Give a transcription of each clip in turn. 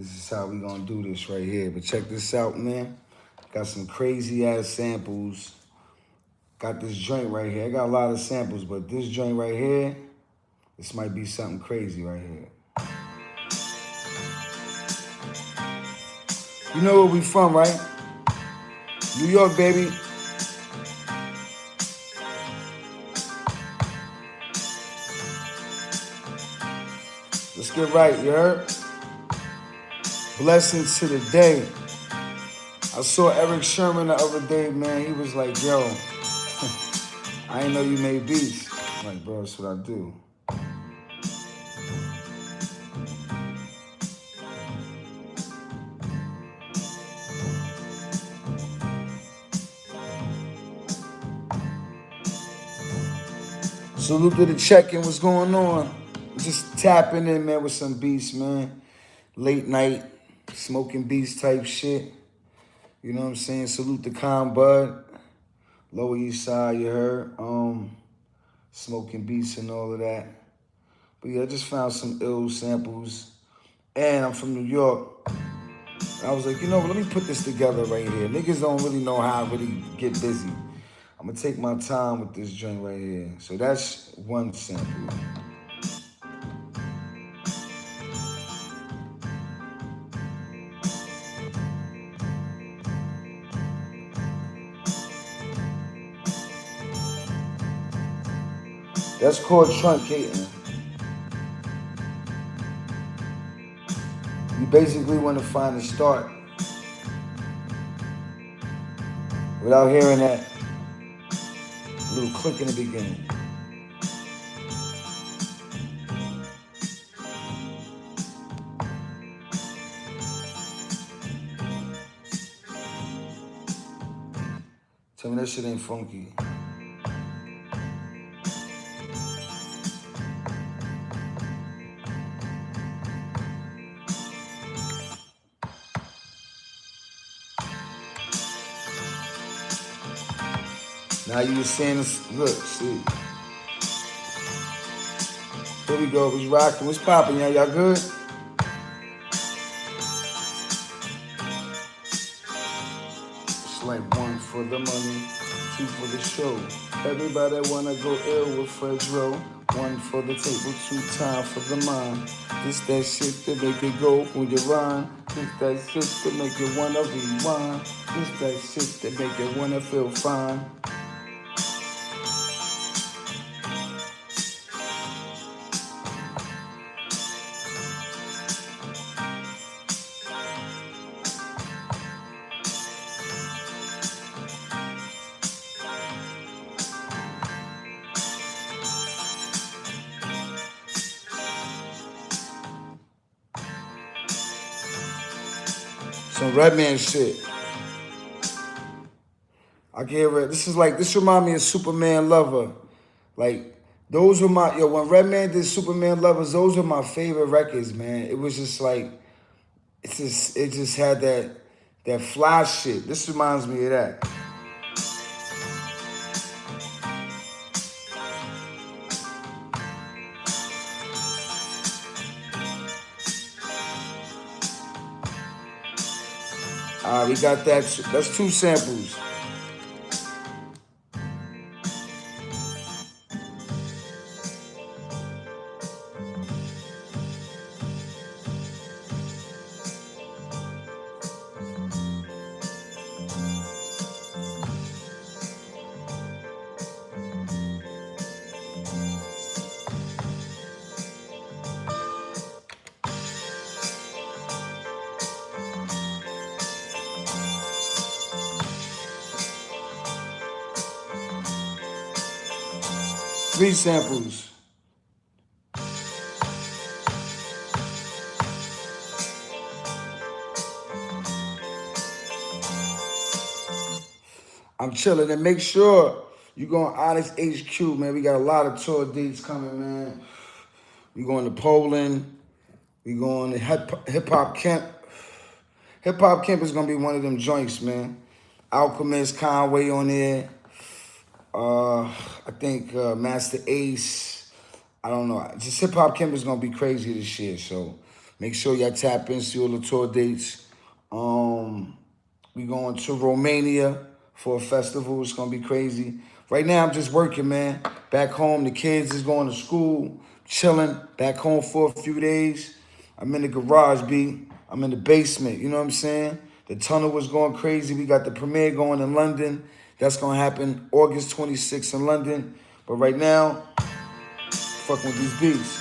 This is how we gonna do this right here. But check this out, man. Got some crazy ass samples. Got this joint right here. I got a lot of samples, but this joint right here, this might be something crazy right here. You know where we from, right? New York, baby. Let's get right, you heard? Blessings to the day. I saw Eric Sherman the other day, man. He was like, yo, I didn't know you made beats. I'm like, bro, that's what I do. Salute to the check-in. What's going on? Just tapping in, man, with some beats, man. Late night, smoking beats type shit. You know what I'm saying? Salute to Con Bud. Lower East Side, you heard. Smoking beats and all of that. But yeah, I just found some ill samples. And I'm from New York. I was like, you know what, let me put this together right here. Niggas don't really know how I really get busy. I'm gonna take my time with this joint right here. So that's one sample. That's called truncating. You basically want to find a start without hearing that little click in the beginning. Tell me that shit ain't funky. Now you were saying this, look, see. Here we go, what's rocking, what's popping, y'all good? It's like one for the money, two for the show. Everybody wanna go ill with Fredro. One for the table, two time for the mind. This that shit to make it go when you rhyme. This that shit to make it wanna rewind. This that shit to make it wanna feel fine. Some Redman shit. I can hear it. This remind me of Superman Lover. Like, those were my, when Redman did Superman Lovers, those were my favorite records, man. It was just like, it just had that fly shit. This reminds me of that. All right, we got that. That's two samples. Three samples. I'm chilling, and make sure you go on Honest HQ, man. We got a lot of tour dates coming, man. We going to Poland. We going to Hip Hop Camp. Hip Hop Camp is gonna be one of them joints, man. Alchemist, Conway on there. I think Master Ace. I don't know. Just Hip Hop Camp is gonna be crazy this year, so Make sure y'all tap in, see all the tour dates. We going to Romania for a festival. It's gonna be crazy. Right now, I'm just working, man. Back home, the kids is going to school, chilling. Back home for a few days. I'm in the garage, B. I'm in the basement. You know what I'm saying? The tunnel was going crazy. We got the premiere going in London. That's gonna happen August 26th in London. But right now, fucking with these beats.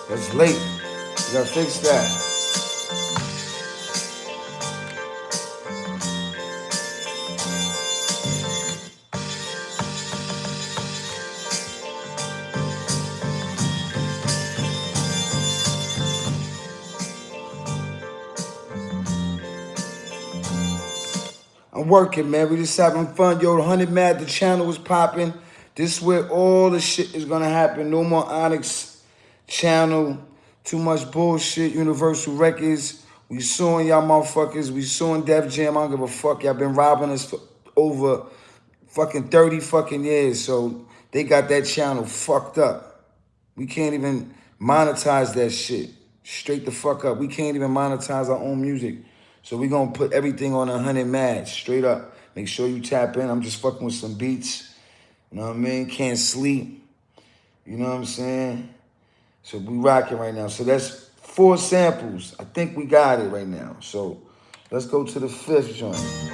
It's late. You gotta fix that. I'm working, man. We just having fun. Yo, 100 Mad, the channel is popping. This is where all the shit is gonna happen. No more Onyx channel. Too much bullshit. Universal Records. We suing y'all motherfuckers. We suing Def Jam. I don't give a fuck. Y'all been robbing us for over fucking 30 fucking years. So they got that channel fucked up. We can't even monetize that shit. Straight the fuck up. We can't even monetize our own music. So we gonna put everything on 100 Mad, straight up. Make sure you tap in. I'm just fucking with some beats. You know what I mean? Can't sleep. You know what I'm saying? So we rocking right now. So that's 4 samples. I think we got it right now. So let's go to the 5th joint.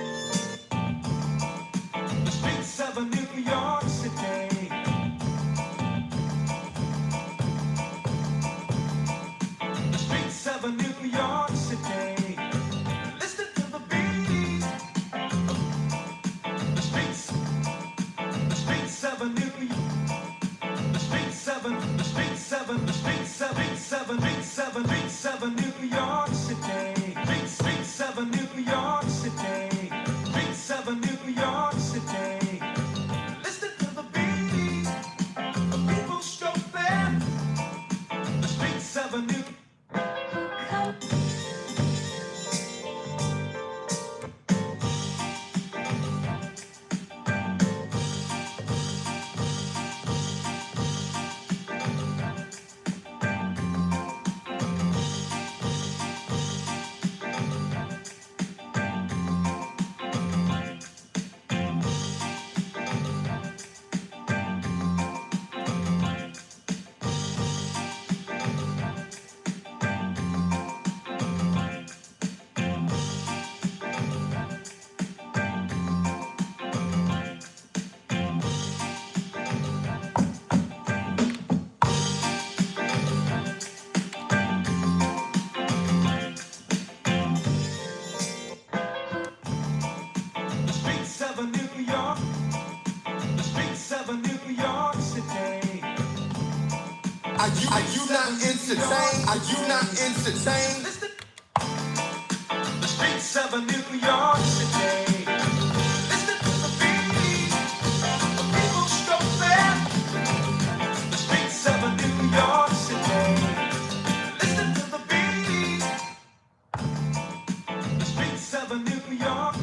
not entertained? Are you not entertained? The streets of a New York City. Listen to the beat. The people strolling. The streets of a New York City. Listen to the beat. The streets of a New York.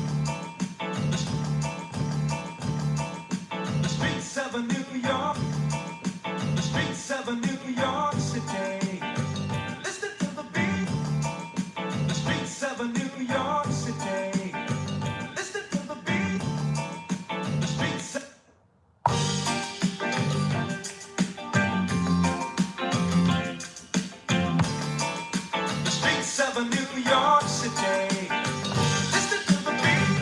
The streets of a New York. The streets of a New York City. Listen to the beat. The streets of a New York City. Listen to the beat. The streets of the streets of a New York City. Listen to the beat.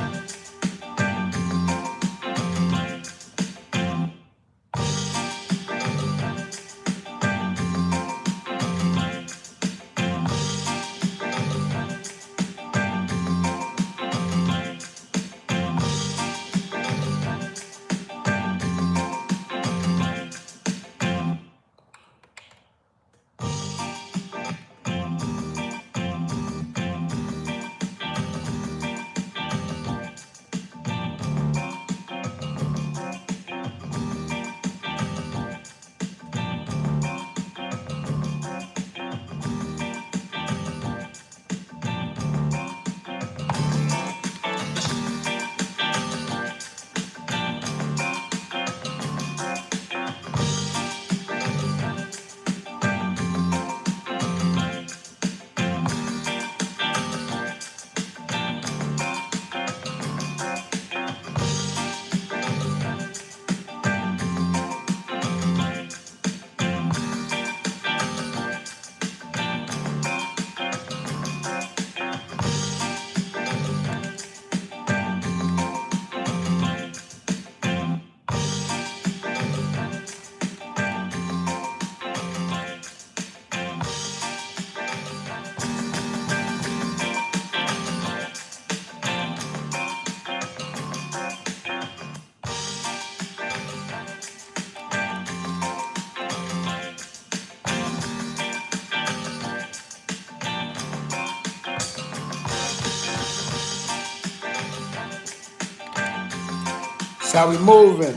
That's how we moving.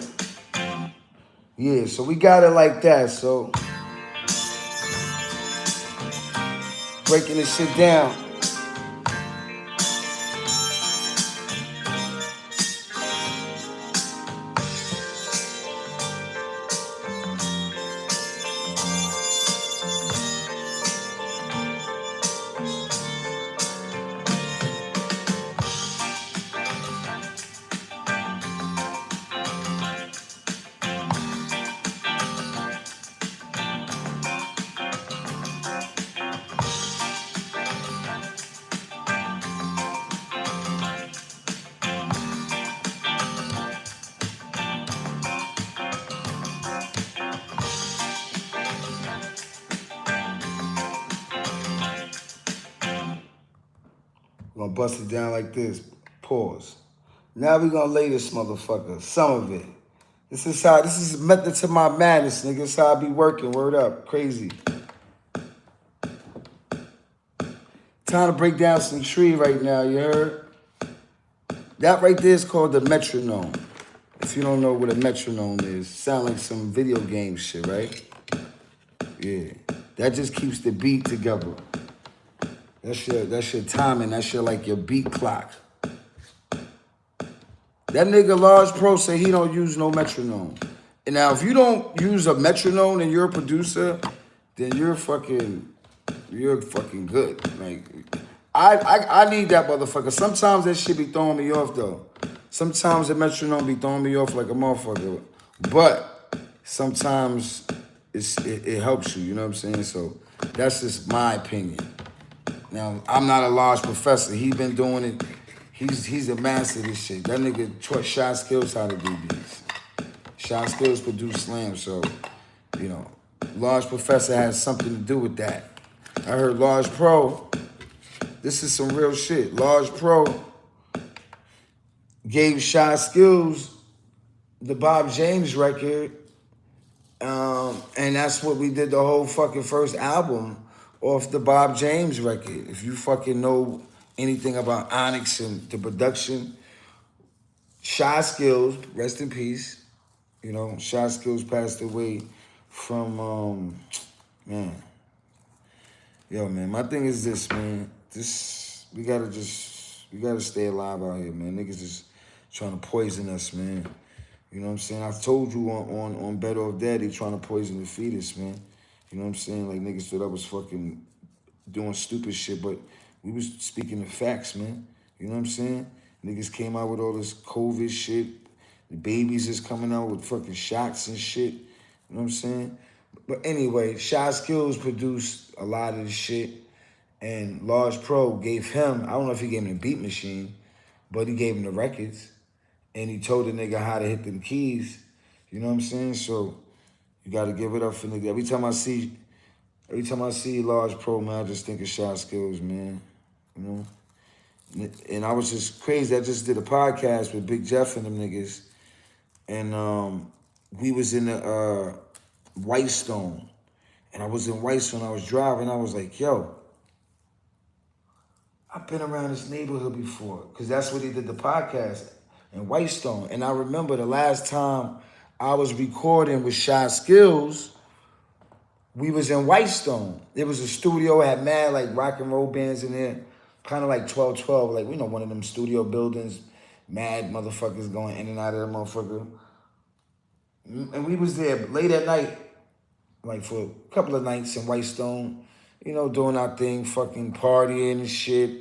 Yeah, so we got it like that. So breaking this shit down. We're gonna bust it down like this. Pause. Now we gonna lay this motherfucker. Some of it. This is method to my madness, nigga. This how I be working. Word up. Crazy. Time to break down some tree right now, you heard? That right there is called the metronome. If you don't know what a metronome is, sound like some video game shit, right? Yeah. That just keeps the beat together. That's your timing. That's like your beat clock. That nigga Large Pro say he don't use no metronome. And now if you don't use a metronome and you're a producer, then you're fucking good. Like I need that motherfucker. Sometimes that shit be throwing me off though. Sometimes the metronome be throwing me off like a motherfucker. But sometimes it helps you, you know what I'm saying? So that's just my opinion. Now, I'm not a Large professor. He been doing it. He's a master of this shit. That nigga taught Shot Skills how to do beats. Shot Skills produce Slam, so, you know, Large Professor has something to do with that. I heard Large Pro, this is some real shit. Large Pro gave Shot Skills the Bob James record And that's what we did the whole fucking first album off the Bob James record. If you fucking know anything about Onyx and the production, Shy Skills, rest in peace. You know, Shy Skills passed away from, man. Yo, man, my thing is this, man. We gotta stay alive out here, man. Niggas is trying to poison us, man. You know what I'm saying? I've told you on Better Off Dead, they trying to poison the fetus, man. You know what I'm saying? Like, niggas thought I was fucking doing stupid shit, but we was speaking the facts, man. You know what I'm saying? Niggas came out with all this COVID shit. The babies is coming out with fucking shots and shit. You know what I'm saying? But anyway, Shy Skills produced a lot of the shit. And Large Pro gave him, I don't know if he gave him the beat machine, but he gave him the records. And he told the nigga how to hit them keys. You know what I'm saying? So you gotta give it up for nigga. Every time I see Large Pro, man, I just think of Shy Skills, man. You know? And I was just crazy. I just did a podcast with Big Jeff and them niggas. And we was in the Whitestone. And I was in Whitestone, I was driving, I was like, yo, I've been around this neighborhood before. Because that's where they did the podcast, in Whitestone. And I remember the last time I was recording with Shy Skills, we was in Whitestone. There was a studio, had mad like rock and roll bands in there, kind of like 1212, like, you know, one of them studio buildings, mad motherfuckers going in and out of the motherfucker. And we was there late at night, like for a couple of nights in Whitestone, you know, doing our thing, fucking partying and shit,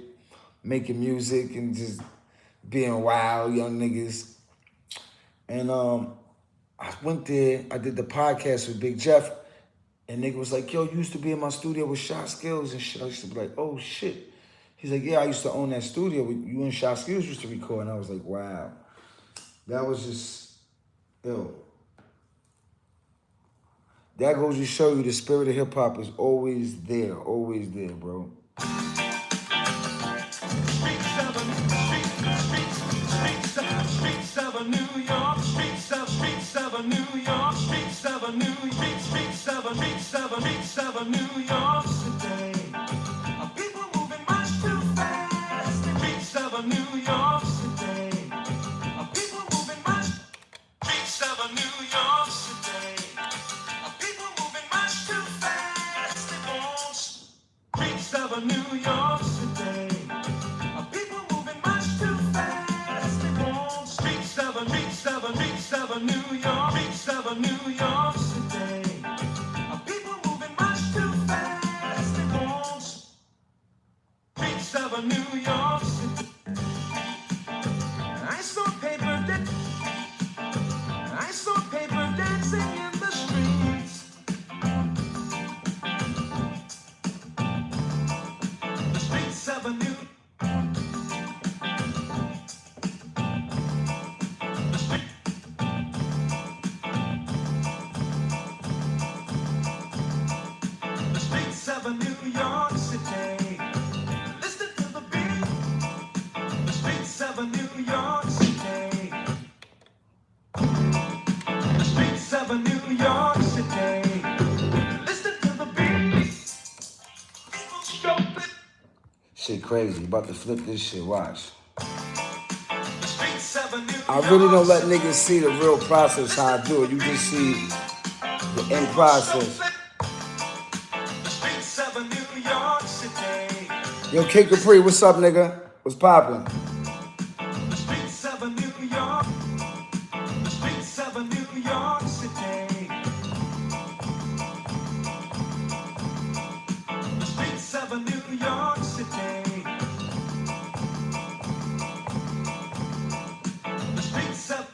making music and just being wild, young niggas. And I went there, I did the podcast with Big Jeff, and nigga was like, yo, you used to be in my studio with Shy Skills and shit. I used to be like, oh shit. He's like, yeah, I used to own that studio. You and Shy Skills used to record. And I was like, wow. That was just, yo. That goes to show you the spirit of hip hop is always there, bro. Streets of New York, streets of New York, streets of New York City. People moving much too fast. Streets of New York City. People moving much. Streets of New York City. People moving much too fast. Streets of New York City. People moving much too fast. Streets of New York, streets of New York City. People moving much too fast. Streets of New York City. I saw paper dancing in the streets. The streets of New York. Of New York City. Listen to the beat. The streets of New York City. The streets of New York City. Listen to the beat. People stupid. Shit crazy. About to flip this shit. Watch. I really don't let niggas see the real process how I do it. You just see the end process. Yo, Kid Capri, what's up, nigga? What's poppin'? Streets of New York. Streets of New York City. Streets of New York City. Streets of.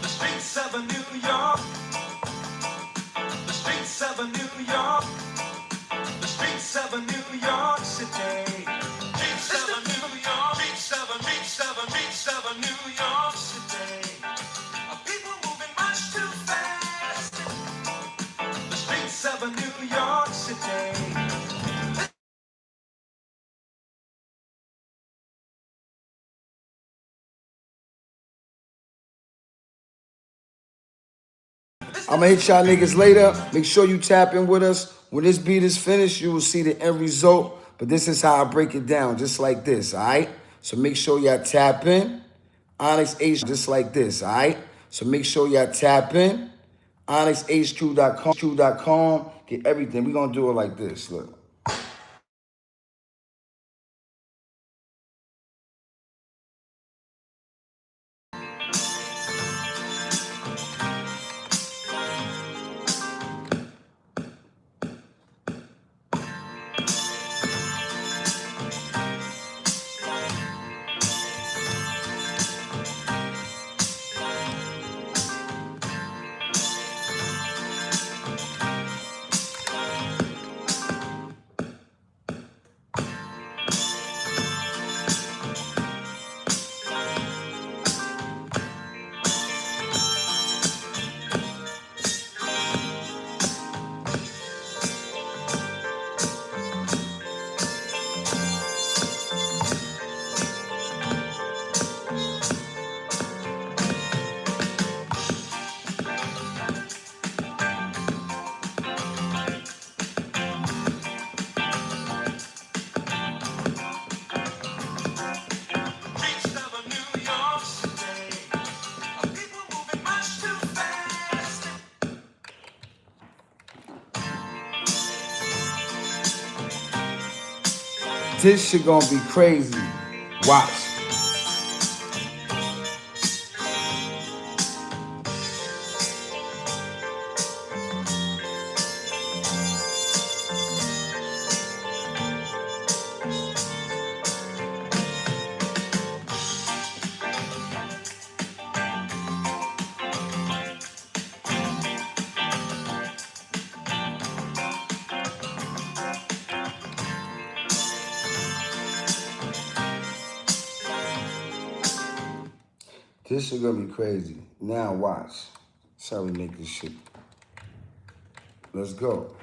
Streets of New York. Streets of New York. The streets I'ma hit y'all niggas later. Make sure you tap in with us. When this beat is finished, you will see the end result. But this is how I break it down, just like this, all right? So make sure y'all tap in. Onyx H, just like this, all right? So make sure y'all tap in. OnyxHQ.com. Get everything. We're going to do it like this. Look. Streets of New York City. People moving much too fast. This shit going to be crazy. Watch. This shit going to be crazy. Now watch. That's how we make this shit. Let's go.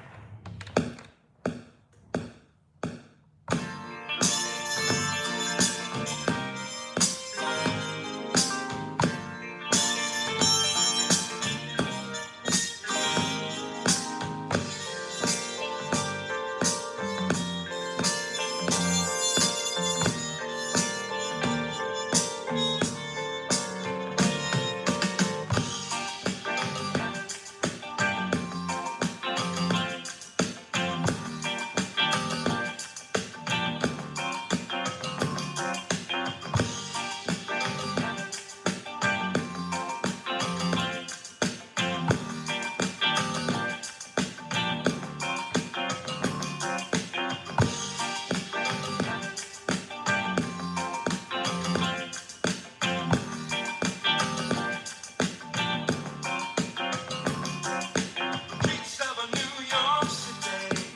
Streets of New York City.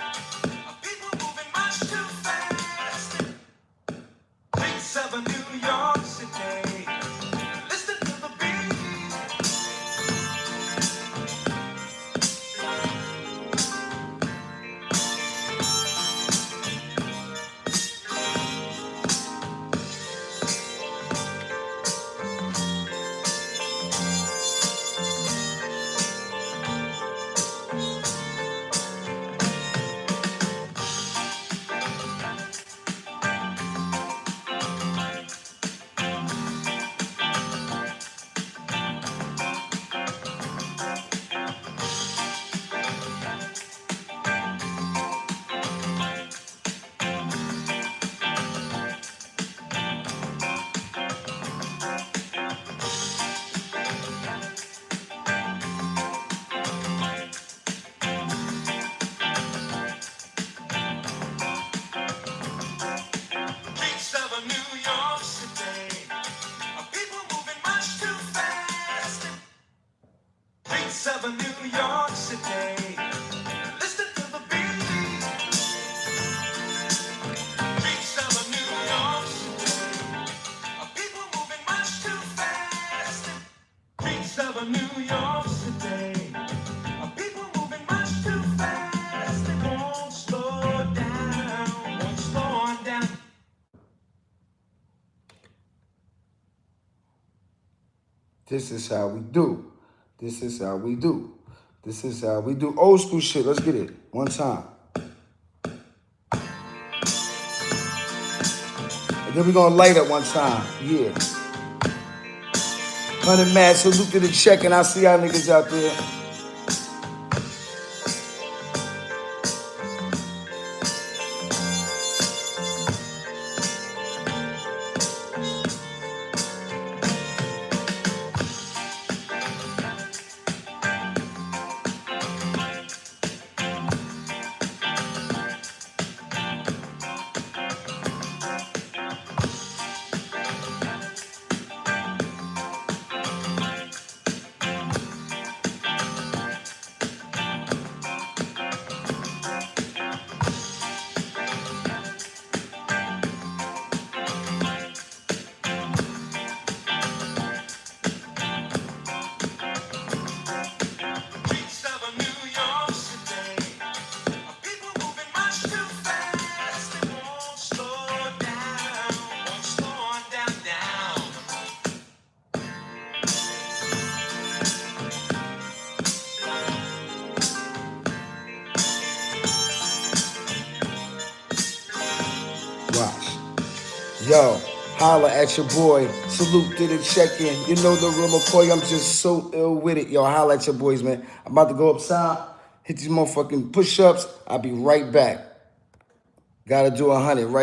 People moving much too fast. Streets of New York City. Listen to the beat. Streets of New York City. People moving much too fast. Streets of New York City. Listen to the beat. Streets of New York City. People moving much too fast. Streets of New York City. People moving much too fast. They won't slow down. Won't slow on down. This is how we do. This is how we do. This is how we do old school shit. Let's get it. One time. And then we're gonna light up one time. Yeah. 100 mad, salute to the check, and I see y'all niggas out there. Streets of New York City. People moving much too fast. They won't slow down. Won't slow down. Watch. Yo, holla at your boy. Salute to the check-in. You know the real McCoy. I'm just so ill with it. Yo, holla at your boys, man. I'm about to go upside, hit these motherfucking push-ups. I'll be right back. Gotta do 100 right